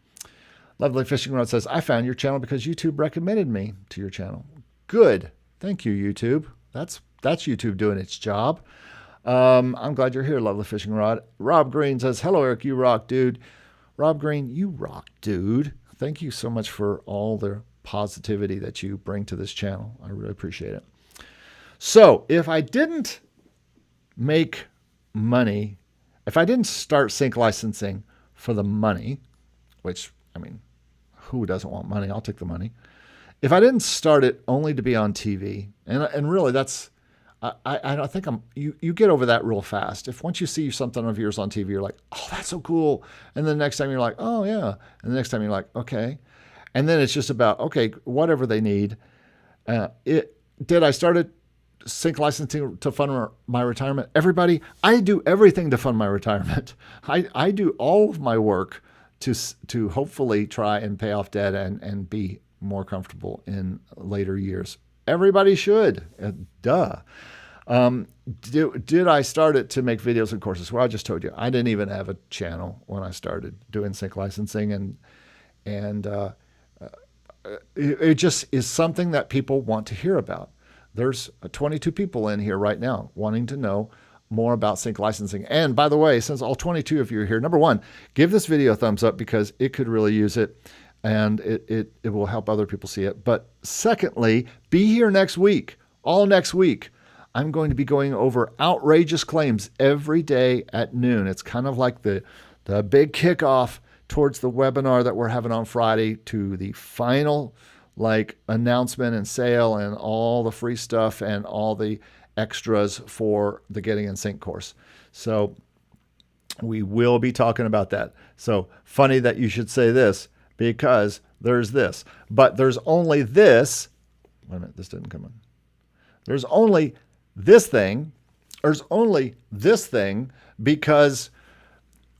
Speaker 1: Lovely Fishing Rod says, I found your channel because YouTube recommended me to your channel. Good. Thank you, YouTube. That's YouTube doing its job. I'm glad you're here, Lovely Fishing Rod. Rob Green says, hello, Eric, you rock, dude. Rob Green, you rock, dude. Thank you so much for all the positivity that you bring to this channel. I really appreciate it. So if I didn't make money, if I didn't start sync licensing for the money, which, I mean, who doesn't want money? I'll take the money. If I didn't start it only to be on TV, and really that's, I think you get over that real fast. If once you see something of yours on TV, you're like, oh, that's so cool. And then the next time you're like, oh yeah. And the next time you're like, okay. And then it's just about, okay, whatever they need. Did I start it sync licensing to fund my retirement? Everybody, I do everything to fund my retirement. I do all of my work to hopefully try and pay off debt and be more comfortable in later years. Everybody should. Duh. Did I start it to make videos and courses? Well, I just told you, I didn't even have a channel when I started doing sync licensing, and it just is something that people want to hear about. There's 22 people in here right now wanting to know more about sync licensing. And by the way, since all 22 of you are here, number one, give this video a thumbs up because it could really use it. And it will help other people see it. But secondly, be here next week, all next week. I'm going to be going over outrageous claims every day at noon. It's kind of like the big kickoff towards the webinar that we're having on Friday to the final announcement and sale and all the free stuff and all the extras for the Getting in Sync course. So we will be talking about that. So funny that you should say this, because there's this, but there's only this. Wait a minute, this didn't come in. There's only this thing. There's only this thing because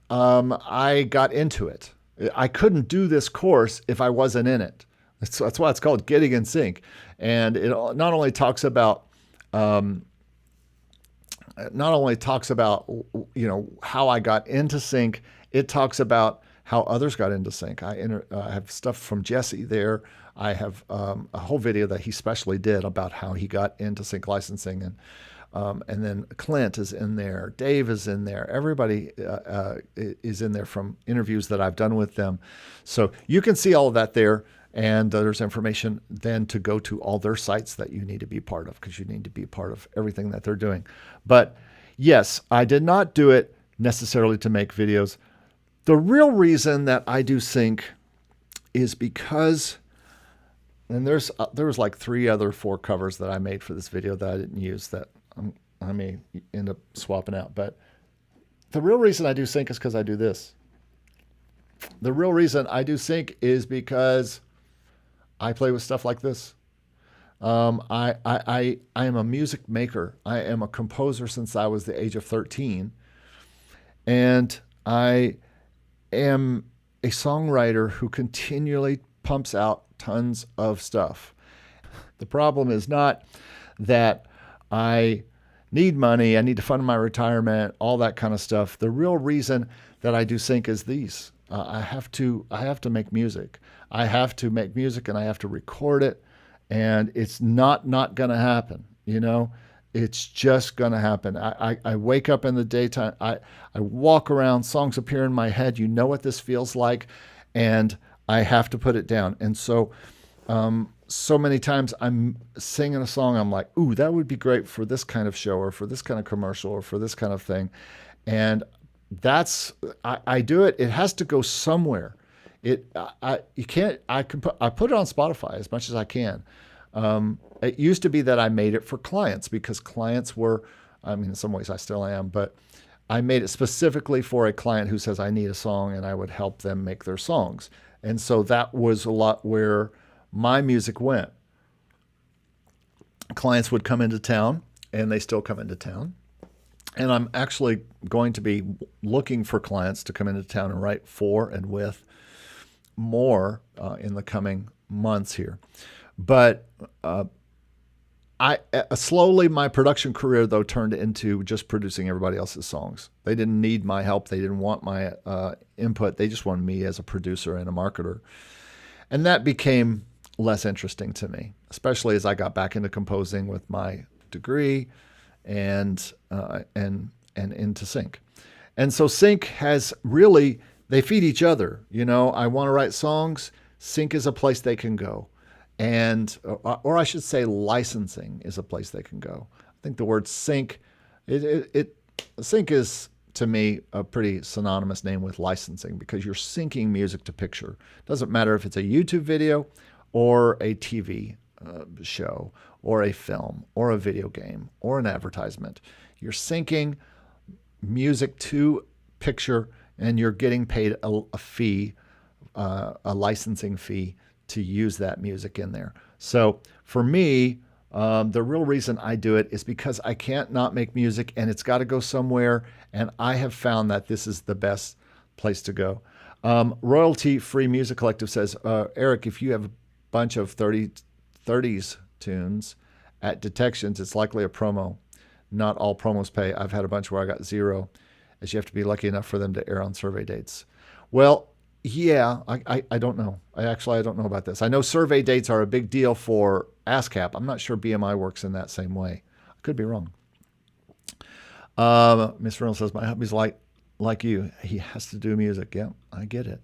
Speaker 1: I got into it. I couldn't do this course if I wasn't in it. That's why it's called Getting in Sync. And it not only talks about how I got into sync, it talks about how others got into sync. I have stuff from Jesse there. I have a whole video that he specially did about how he got into sync licensing. And And then Clint is in there. Dave is in there. Everybody is in there from interviews that I've done with them. So you can see all of that there. And there's information then to go to all their sites that you need to be part of, because you need to be part of everything that they're doing. But yes, I did not do it necessarily to make videos. The real reason that I do sync is because, and there was like 4 covers that I made for this video that I didn't use that I may end up swapping out. But the real reason I do sync is because I do this. The real reason I do sync is because I play with stuff like this. I am a music maker. I am a composer since I was the age of 13. And I am a songwriter who continually pumps out tons of stuff. The problem is not that I need money, I need to fund my retirement, all that kind of stuff. The real reason that I do sync is these. I have to make music. I have to make music and I have to record it, and it's not going to happen. It's just going to happen. I wake up in the daytime. I walk around. Songs appear in my head. You know what this feels like, and I have to put it down. And so, so many times I'm singing a song. I'm like, ooh, that would be great for this kind of show or for this kind of commercial or for this kind of thing, and I do it. It has to go somewhere. I put it on Spotify as much as I can. It used to be that I made it for clients because clients were, in some ways I still am, but I made it specifically for a client who says I need a song, and I would help them make their songs. And so that was a lot where my music went. Clients would come into town, and they still come into town. And I'm actually going to be looking for clients to come into town and write for and with more in the coming months here. But slowly my production career, though, turned into just producing everybody else's songs. They didn't need my help. They didn't want my input. They just wanted me as a producer and a marketer. And that became less interesting to me, especially as I got back into composing with my degree and into sync. And so sync has really, they feed each other. I want to write songs. Sync is a place they can go. And, or I should say licensing is a place they can go. I think the word sync, sync is, to me, a pretty synonymous name with licensing, because you're syncing music to picture. Doesn't matter if it's a YouTube video or a TV show or a film or a video game or an advertisement. You're syncing music to picture, and you're getting paid a fee, a licensing fee, to use that music in there. So for me, the real reason I do it is because I can't not make music, and it's got to go somewhere, and I have found that this is the best place to go. Royalty Free Music Collective says, Eric, if you have a bunch of 30s tunes at Detections, it's likely a promo. Not all promos pay. I've had a bunch where I got 0, as you have to be lucky enough for them to air on survey dates. Well, yeah, I don't know. I don't know about this. I know survey dates are a big deal for ASCAP. I'm not sure BMI works in that same way. I could be wrong. Miss Reynolds says, my hubby's like you. He has to do music. Yeah, I get it.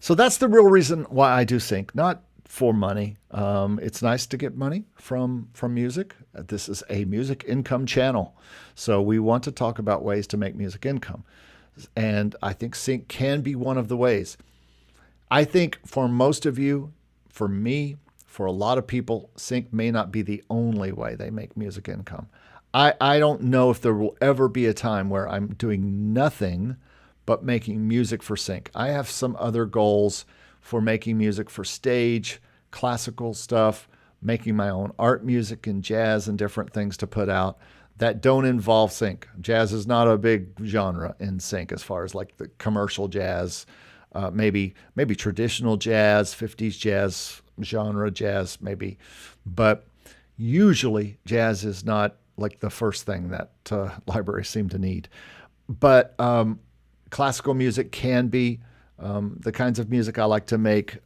Speaker 1: So that's the real reason why I do sync, not for money. It's nice to get money from music. This is a music income channel. So we want to talk about ways to make music income. And I think sync can be one of the ways. I think for most of you, for me, for a lot of people, sync may not be the only way they make music income. I don't know if there will ever be a time where I'm doing nothing but making music for sync. I have some other goals for making music for stage, classical stuff, making my own art music and jazz and different things to put out that don't involve sync. Jazz is not a big genre in sync as far as like the commercial jazz, maybe traditional jazz, 50s jazz, genre jazz maybe. But usually jazz is not like the first thing that libraries seem to need. But classical music can be the kinds of music I like to make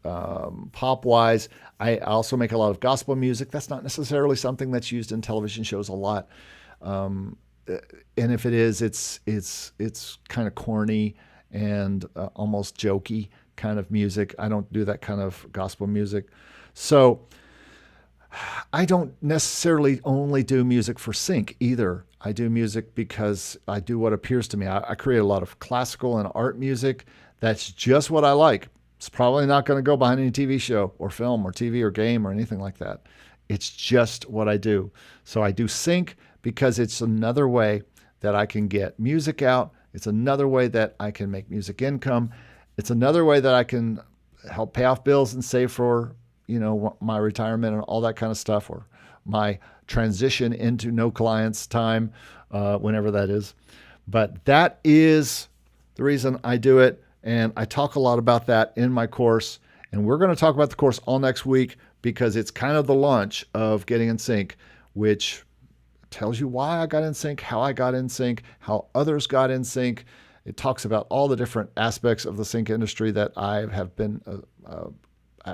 Speaker 1: pop-wise. I also make a lot of gospel music. That's not necessarily something that's used in television shows a lot. And if it is, it's kind of corny and almost jokey kind of music. I don't do that kind of gospel music. So I don't necessarily only do music for sync either. I do music because I do what appears to me. I create a lot of classical and art music. That's just what I like. It's probably not going to go behind any TV show or film or TV or game or anything like that. It's just what I do. So I do sync because it's another way that I can get music out. It's another way that I can make music income. It's another way that I can help pay off bills and save for, my retirement and all that kind of stuff, or my transition into no clients time, whenever that is. But that is the reason I do it. And I talk a lot about that in my course. And we're going to talk about the course all next week because it's kind of the launch of Getting in Sync, which tells you why I got in sync, how I got in sync, how others got in sync. It talks about all the different aspects of the sync industry that I have been,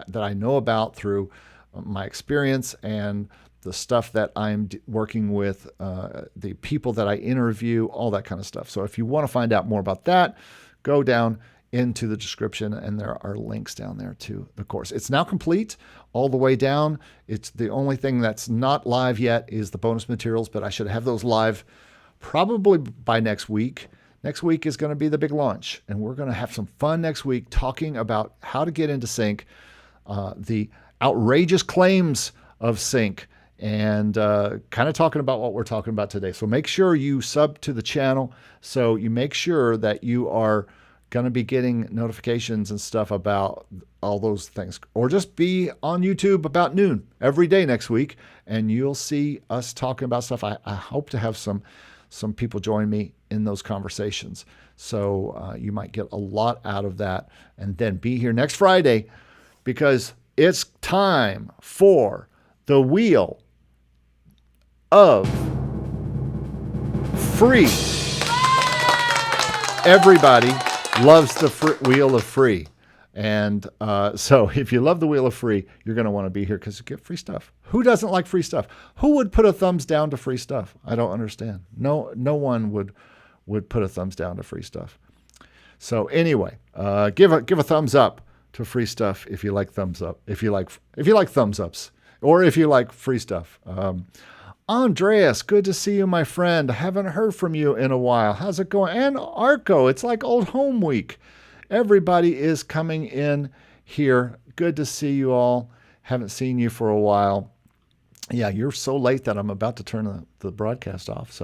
Speaker 1: that I know about through my experience and the stuff that I'm working with, the people that I interview, all that kind of stuff. So if you want to find out more about that, go down into the description and there are links down there to the course. It's now complete all the way down. It's the only thing that's not live yet is the bonus materials, but I should have those live probably by next week. Next week is going to be the big launch, and we're going to have some fun next week talking about how to get into sync, the outrageous claims of sync, and kind of talking about what we're talking about today. So make sure you sub to the channel so you make sure that you are going to be getting notifications and stuff about all those things. Or just be on YouTube about noon every day next week, and you'll see us talking about stuff. I hope to have some people join me in those conversations. So you might get a lot out of that. And then be here next Friday because it's time for the Wheel of Free. Everybody loves the Wheel of Free. And so if you love the Wheel of Free, you're going to want to be here because you get free stuff. Who doesn't like free stuff? Who would put a thumbs down to free stuff? I don't understand. No one would put a thumbs down to free stuff. So anyway, give a thumbs up to free stuff if you like thumbs up. If you like thumbs ups, or if you like free stuff. Andreas, good to see you, my friend. I haven't heard from you in a while. How's it going? And Arco, it's like old home week. Everybody is coming in here. Good to see you all. Haven't seen you for a while. Yeah, you're so late that I'm about to turn the broadcast off.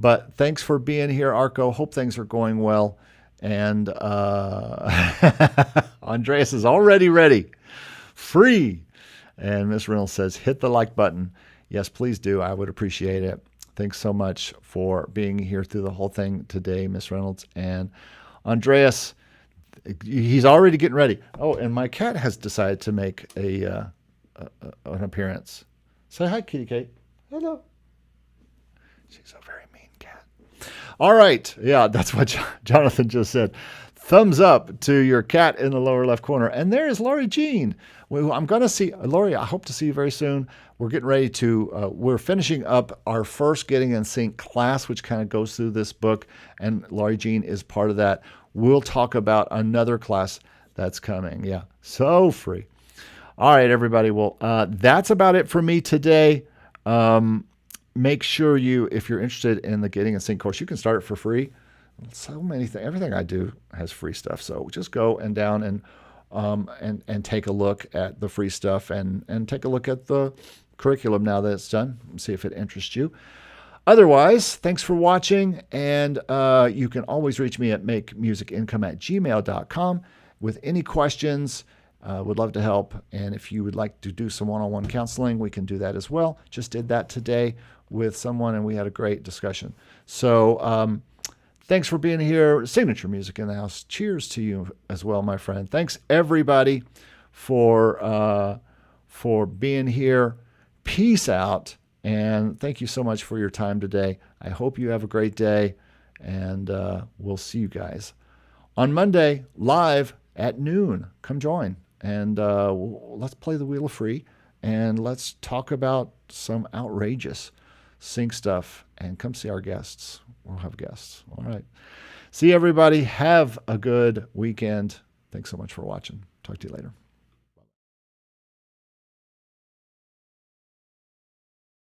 Speaker 1: But thanks for being here, Arco. Hope things are going well. And Andreas is already ready. Free. And Miss Reynolds says, hit the like button. Yes, please do. I would appreciate it. Thanks so much for being here through the whole thing today, Miss Reynolds. And Andreas, he's already getting ready. Oh, and my cat has decided to make an appearance. Say hi, Kitty Kate. Hello. She's a very mean cat. All right. Yeah, that's what Jonathan just said. Thumbs up to your cat in the lower left corner. And there's Lori Jean. I'm going to see, Lori, I hope to see you very soon. We're getting ready to, we're finishing up our first Getting in Sync class, which kind of goes through this book. And Lori Jean is part of that. We'll talk about another class that's coming. Yeah, so free. All right, everybody. Well, that's about it for me today. Make sure if you're interested in the Getting in Sync course, you can start it for free. So many things. Everything I do has free stuff. So just go and down and take a look at the free stuff and take a look at the curriculum now that it's done and see if it interests you. Otherwise, thanks for watching, and you can always reach me at makemusicincome@gmail.com with any questions. Would love to help, and if you would like to do some one-on-one counseling, we can do that as well. Just did that today with someone, and we had a great discussion. So thanks for being here. Signature music in the house. Cheers to you as well, my friend. Thanks, everybody, for being here. Peace out. And thank you so much for your time today. I hope you have a great day, and we'll see you guys on Monday live at noon. Come join, and let's play the Wheel of Free, and let's talk about some outrageous sync stuff, and come see our guests. We'll have guests. All right. See everybody. Have a good weekend. Thanks so much for watching. Talk to you later.